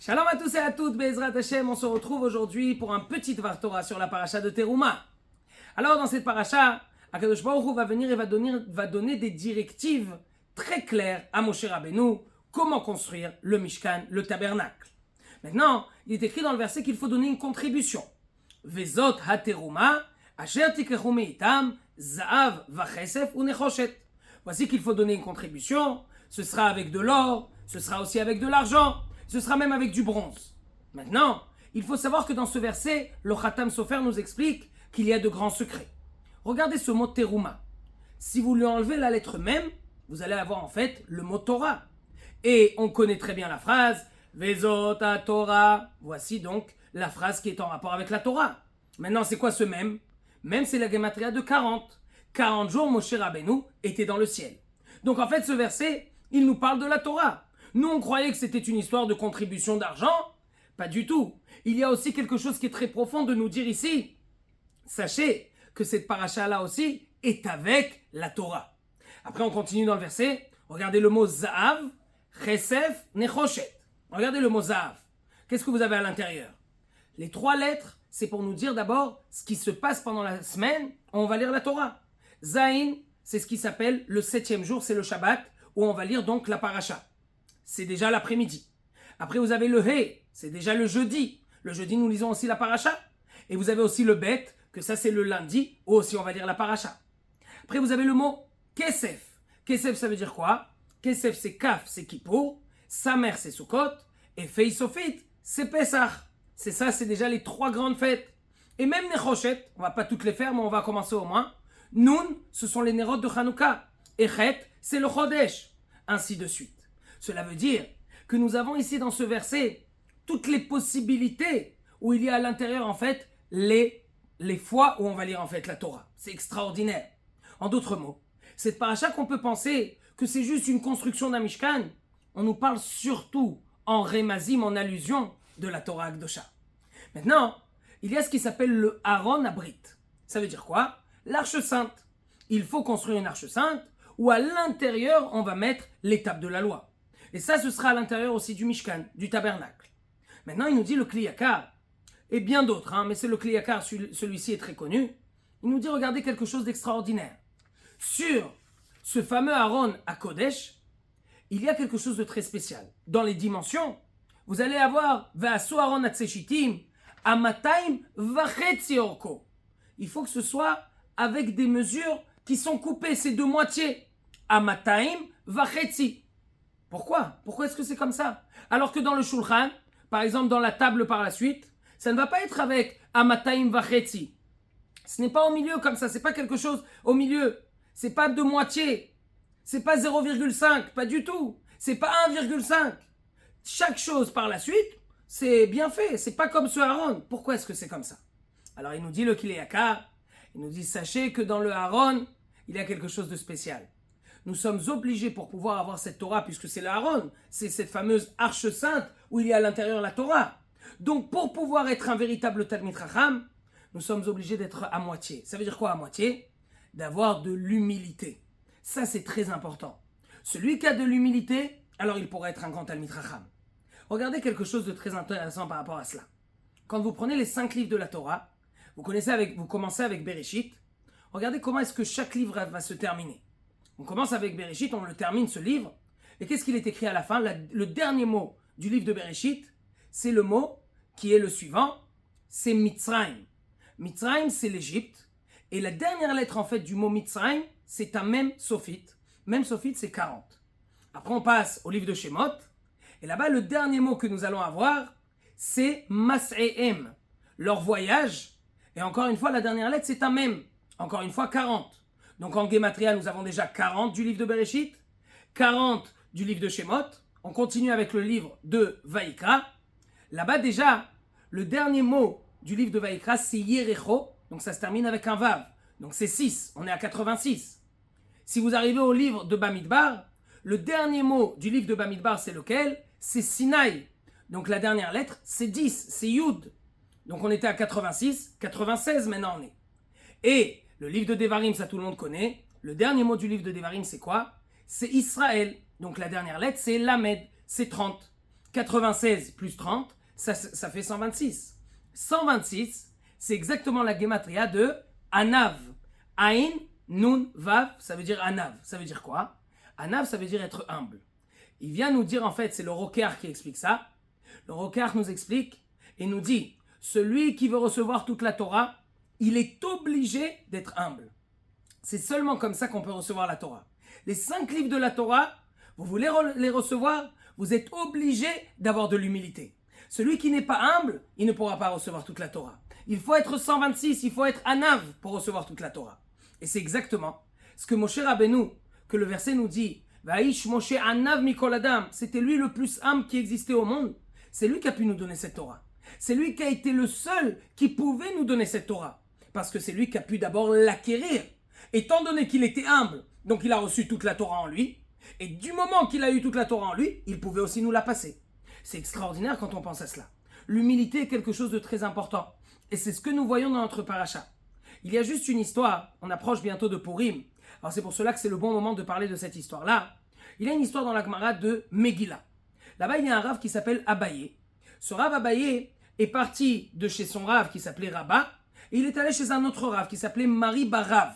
Shalom à tous et à toutes, Be'ezrat Hashem, on se retrouve aujourd'hui pour un petit Dvar Torah sur la paracha de Teruma. Alors dans cette paracha, Akadosh Baruch Hu va venir et va donner des directives très claires à Moshe Rabbeinu, comment construire le Mishkan, le tabernacle. Maintenant, il est écrit dans le verset qu'il faut donner une contribution. Vezot ha-teruma, asher tikechu meitam, za'av vachesef unechoshet. Voici qu'il faut donner une contribution, ce sera avec de l'or, ce sera aussi avec de l'argent, ce sera même avec du bronze. Maintenant, il faut savoir que dans ce verset, le Khatam Sofer nous explique qu'il y a de grands secrets. Regardez ce mot teruma. Si vous lui enlevez la lettre même, vous allez avoir en fait le mot Torah. Et on connaît très bien la phrase Vezot Torah. Voici donc la phrase qui est en rapport avec la Torah. Maintenant, c'est quoi ce même? Même, c'est la gematria de 40. 40 jours, Moshe Rabbeinu était dans le ciel. Donc en fait, ce verset, il nous parle de la Torah. Nous, on croyait que c'était une histoire de contribution d'argent. Pas du tout. Il y a aussi quelque chose qui est très profond de nous dire ici. Sachez que cette paracha-là aussi est avec la Torah. Après, on continue dans le verset. Regardez le mot Za'av, Chesef, Nechoshet. Regardez le mot Za'av. Qu'est-ce que vous avez à l'intérieur? Les 3 lettres, c'est pour nous dire d'abord ce qui se passe pendant la semaine. On va lire la Torah. Zain, c'est ce qui s'appelle le 7e jour, c'est le Shabbat, où on va lire donc la paracha. C'est déjà l'après-midi. Après, vous avez le He, c'est déjà le jeudi. Le jeudi, nous lisons aussi la paracha. Et vous avez aussi le Bet, que ça c'est le lundi, où aussi on va lire la paracha. Après, vous avez le mot Kesef. Kesef, ça veut dire quoi? Kesef, c'est Kaf, c'est Kippour. Samer, c'est Sukkot. Et Fei Sofit, c'est Pesach. C'est ça, c'est déjà les 3 grandes fêtes. Et même Nechoshet, on va pas toutes les faire, mais on va commencer au moins. Nun, ce sont les Nerot de Hanouka. Et Chet, c'est le Chodesh. Ainsi de suite. Cela veut dire que nous avons ici dans ce verset toutes les possibilités où il y a à l'intérieur en fait les fois où on va lire en fait la Torah. C'est extraordinaire. En d'autres mots, cette paracha qu'on peut penser que c'est juste une construction d'un Mishkan, on nous parle surtout en rémazim, en allusion de la Torah Akdosha. Maintenant, il y a ce qui s'appelle le Aaron Abrit. Ça veut dire quoi? L'arche sainte. Il faut construire une arche sainte où à l'intérieur on va mettre l'étape de la loi. Et ça, ce sera à l'intérieur aussi du Mishkan, du tabernacle. Maintenant, il nous dit le Kli Yakar, et bien d'autres, mais c'est le Kli Yakar, celui-ci est très connu. Il nous dit, regardez quelque chose d'extraordinaire. Sur ce fameux Aaron à Kodesh, il y a quelque chose de très spécial. Dans les dimensions, vous allez avoir Ve'asu Aaron Atzeshitim, Amataim Vachetzi Orko. Il faut que ce soit avec des mesures qui sont coupées, c'est de moitié. Amataim Vachetzi. Pourquoi? Pourquoi est-ce que c'est comme ça? Alors que dans le Shulchan, par exemple dans la table par la suite, ça ne va pas être avec Amataim Vachetzi. Ce n'est pas au milieu comme ça, c'est pas quelque chose au milieu. C'est pas de moitié. C'est pas 0,5, pas du tout. C'est pas 1,5. Chaque chose par la suite, c'est bien fait. C'est pas comme ce Aaron. Pourquoi est-ce que c'est comme ça? Alors il nous dit le Kli Yakar, il nous dit sachez que dans le Aaron, il y a quelque chose de spécial. Nous sommes obligés pour pouvoir avoir cette Torah, puisque c'est le Aaron, c'est cette fameuse arche sainte où il y a à l'intérieur la Torah. Donc pour pouvoir être un véritable Talmid Chacham, nous sommes obligés d'être à moitié. Ça veut dire quoi à moitié? D'avoir de l'humilité. Ça c'est très important. Celui qui a de l'humilité, alors il pourra être un grand Talmid Chacham. Regardez quelque chose de très intéressant par rapport à cela. Quand vous prenez les 5 livres de la Torah, vous commencez avec Bereshit. Regardez comment est-ce que chaque livre va se terminer. On commence avec Bereshit, on le termine ce livre. Et qu'est-ce qu'il est écrit à la fin? Le dernier mot du livre de Bereshit, c'est le mot qui est le suivant, c'est Mitzrayim. Mitzrayim, c'est l'Égypte. Et la dernière lettre en fait du mot Mitzrayim, c'est un Mem Sophit. Mem Sophit, c'est 40. Après, on passe au livre de Shemot. Et là-bas, le dernier mot que nous allons avoir, c'est Mas'ehem. Leur voyage. Et encore une fois, la dernière lettre, c'est un Mem. Encore une fois, 40. Donc en Gematria, nous avons déjà 40 du livre de Bereshit, 40 du livre de Shemot. On continue avec le livre de Vaïkra. Là-bas déjà, le dernier mot du livre de Vaïkra, c'est Yerecho. Donc ça se termine avec un Vav. Donc c'est 6, on est à 86. Si vous arrivez au livre de Bamidbar, le dernier mot du livre de Bamidbar, c'est lequel? C'est Sinaï. Donc la dernière lettre, c'est 10, c'est Yud. Donc on était à 86, 96 maintenant on est. Et le livre de Devarim, ça tout le monde connaît. Le dernier mot du livre de Devarim, c'est quoi? C'est Israël. Donc la dernière lettre, c'est Lamed, c'est 30. 96 plus 30, ça fait 126. 126, c'est exactement la gematria de Anav. Ain, Nun, Vav, ça veut dire Anav. Ça veut dire quoi? Anav, ça veut dire être humble. Il vient nous dire, en fait, c'est le Rokeach qui explique ça. Le Rokeach nous explique et nous dit, celui qui veut recevoir toute la Torah, il est obligé d'être humble. C'est seulement comme ça qu'on peut recevoir la Torah. Les 5 livres de la Torah, vous voulez les recevoir, vous êtes obligé d'avoir de l'humilité. Celui qui n'est pas humble, il ne pourra pas recevoir toute la Torah. Il faut être 126, il faut être Anav pour recevoir toute la Torah. Et c'est exactement ce que Moshe Rabbeinu, que le verset nous dit, Vaïsh Moshe Anav Mikol Adam, c'était lui le plus humble qui existait au monde. C'est lui qui a pu nous donner cette Torah. C'est lui qui a été le seul qui pouvait nous donner cette Torah. Parce que c'est lui qui a pu d'abord l'acquérir. Étant donné qu'il était humble, donc il a reçu toute la Torah en lui. Et du moment qu'il a eu toute la Torah en lui, il pouvait aussi nous la passer. C'est extraordinaire quand on pense à cela. L'humilité est quelque chose de très important. Et c'est ce que nous voyons dans notre paracha. Il y a juste une histoire, on approche bientôt de Purim. Alors c'est pour cela que c'est le bon moment de parler de cette histoire-là. Il y a une histoire dans la Gemara de Megillah. Là-bas, il y a un rave qui s'appelle Abaye. Ce rave Abaye est parti de chez son rave qui s'appelait Rabba, et il est allé chez un autre rave qui s'appelait Mari Barav.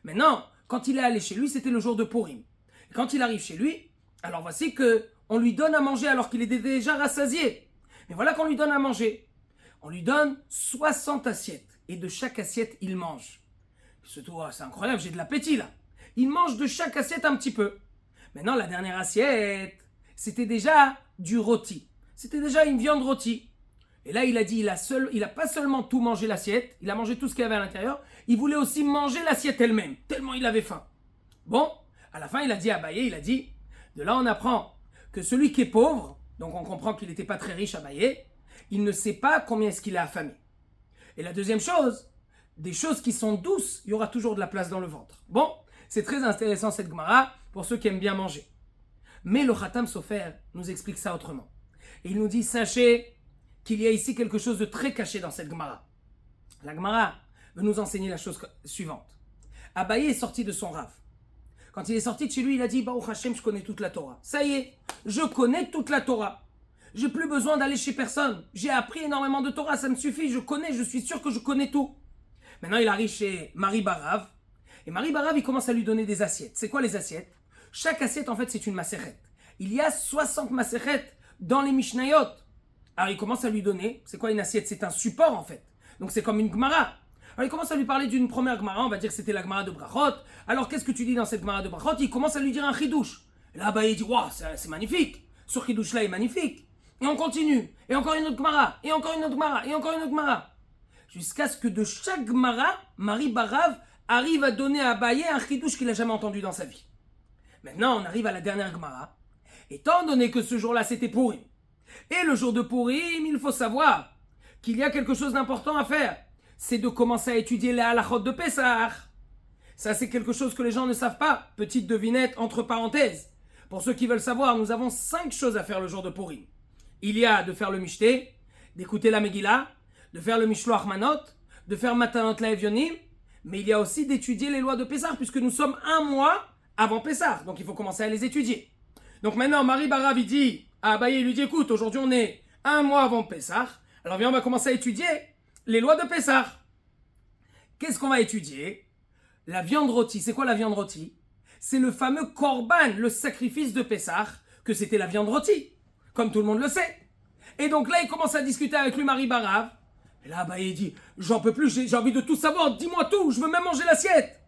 Maintenant, quand il est allé chez lui, c'était le jour de Purim. Et quand il arrive chez lui, alors voici que on lui donne à manger alors qu'il était déjà rassasié. Mais voilà qu'on lui donne à manger. On lui donne 60 assiettes. Et de chaque assiette, il mange. Surtout, c'est incroyable, j'ai de l'appétit là. Il mange de chaque assiette un petit peu. Maintenant, la dernière assiette, c'était déjà du rôti. C'était déjà une viande rôtie. Et là, il a dit, il a pas seulement tout mangé l'assiette, il a mangé tout ce qu'il y avait à l'intérieur, il voulait aussi manger l'assiette elle-même, tellement il avait faim. Bon, à la fin, il a dit à Abaye, il a dit, de là on apprend que celui qui est pauvre, donc on comprend qu'il n'était pas très riche Abaye, il ne sait pas combien est-ce qu'il est affamé. Et la deuxième chose, des choses qui sont douces, il y aura toujours de la place dans le ventre. Bon, c'est très intéressant cette Gemara pour ceux qui aiment bien manger. Mais le Khatam Sofer nous explique ça autrement. Et il nous dit, sachez qu'il y a ici quelque chose de très caché dans cette Gemara. La Gemara veut nous enseigner la chose suivante. Abaye est sorti de son rave. Quand il est sorti de chez lui, il a dit, Baruch Hashem, je connais toute la Torah. Ça y est, je connais toute la Torah. J'ai plus besoin d'aller chez personne. J'ai appris énormément de Torah, ça me suffit, je connais, je suis sûr que je connais tout. Maintenant, il arrive chez Mari Barav. Et Mari Barav, il commence à lui donner des assiettes. C'est quoi les assiettes? Chaque assiette, en fait, c'est une maseret. Il y a 60 maseret dans les Mishnayot. Alors, il commence à lui donner. C'est quoi une assiette? C'est un support, en fait. Donc, c'est comme une Gemara. Alors, il commence à lui parler d'une première Gemara. On va dire que c'était la Gemara de Brachot. Alors, qu'est-ce que tu dis dans cette Gemara de Brachot? Il commence à lui dire un chidouche. Et là, il dit, waouh, c'est magnifique. Ce chidouche-là est magnifique. Et on continue. Et encore une autre Gemara. Et encore une autre Gemara. Et encore une autre Gemara. Jusqu'à ce que de chaque Gemara, Mari Barav arrive à donner à Abaye un chidouche qu'il n'a jamais entendu dans sa vie. Maintenant, on arrive à la dernière Gemara. Étant donné que ce jour-là, c'était Purim. Et le jour de Purim, il faut savoir qu'il y a quelque chose d'important à faire. C'est de commencer à étudier les halachot de Pessah. Ça, c'est quelque chose que les gens ne savent pas. Petite devinette entre parenthèses. Pour ceux qui veulent savoir, nous avons 5 choses à faire le jour de Purim. Il y a de faire le Mishté, d'écouter la Megillah, de faire le Mishloach Manot, de faire Matanot Laevionim, mais il y a aussi d'étudier les lois de Pessah, puisque nous sommes un mois avant Pessah, donc il faut commencer à les étudier. Donc maintenant, Mari Barav, il dit à Abaye, il lui dit, écoute, aujourd'hui on est un mois avant Pessah, alors viens, on va commencer à étudier les lois de Pessah. Qu'est-ce qu'on va étudier? La viande rôtie. C'est quoi la viande rôtie? C'est le fameux korban, le sacrifice de Pessah, que c'était la viande rôtie, comme tout le monde le sait. Et donc là, il commence à discuter avec lui, Mari Barav. Et là, il dit, j'en peux plus, j'ai envie de tout savoir, dis-moi tout, je veux même manger l'assiette.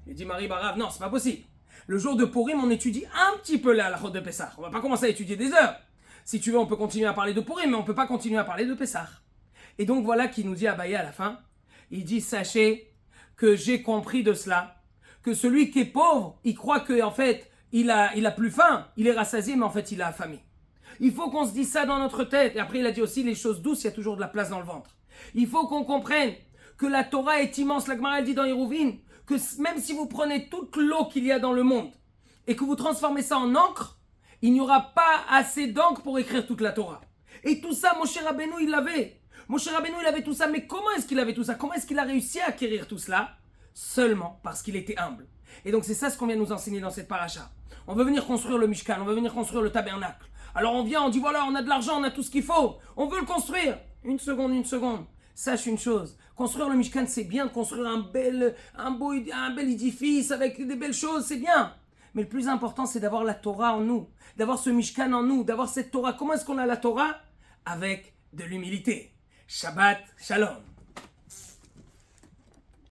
Il dit, Mari Barav, non, c'est pas possible. Le jour de Purim, on étudie un petit peu la halachot de Pessah. On va pas commencer à étudier des heures. Si tu veux, on peut continuer à parler de Purim, mais on peut pas continuer à parler de Pessah. Et donc voilà qui nous dit Abaye à la fin. Il dit, sachez que j'ai compris de cela, que celui qui est pauvre, il croit que en fait, il a plus faim, il est rassasié, mais en fait, il a affamé. Il faut qu'on se dise ça dans notre tête. Et après, il a dit aussi, les choses douces, il y a toujours de la place dans le ventre. Il faut qu'on comprenne que la Torah est immense. La Gemara, elle dit dans Hérouvine, que même si vous prenez toute l'eau qu'il y a dans le monde et que vous transformez ça en encre, il n'y aura pas assez d'encre pour écrire toute la Torah. Et tout ça, Moshe Rabbeinu, il l'avait. Moshe Rabbeinu, il avait tout ça. Mais comment est-ce qu'il avait tout ça? Comment est-ce qu'il a réussi à acquérir tout cela? Seulement parce qu'il était humble. Et donc c'est ça ce qu'on vient nous enseigner dans cette paracha. On veut venir construire le Mishkan, on veut venir construire le tabernacle. Alors on vient, on dit voilà, on a de l'argent, on a tout ce qu'il faut, on veut le construire. Une seconde. Sache une chose, construire le Mishkan, c'est bien de construire un bel édifice avec des belles choses, c'est bien. Mais le plus important, c'est d'avoir la Torah en nous, d'avoir ce Mishkan en nous, d'avoir cette Torah. Comment est-ce qu'on a la Torah? Avec de l'humilité. Shabbat Shalom.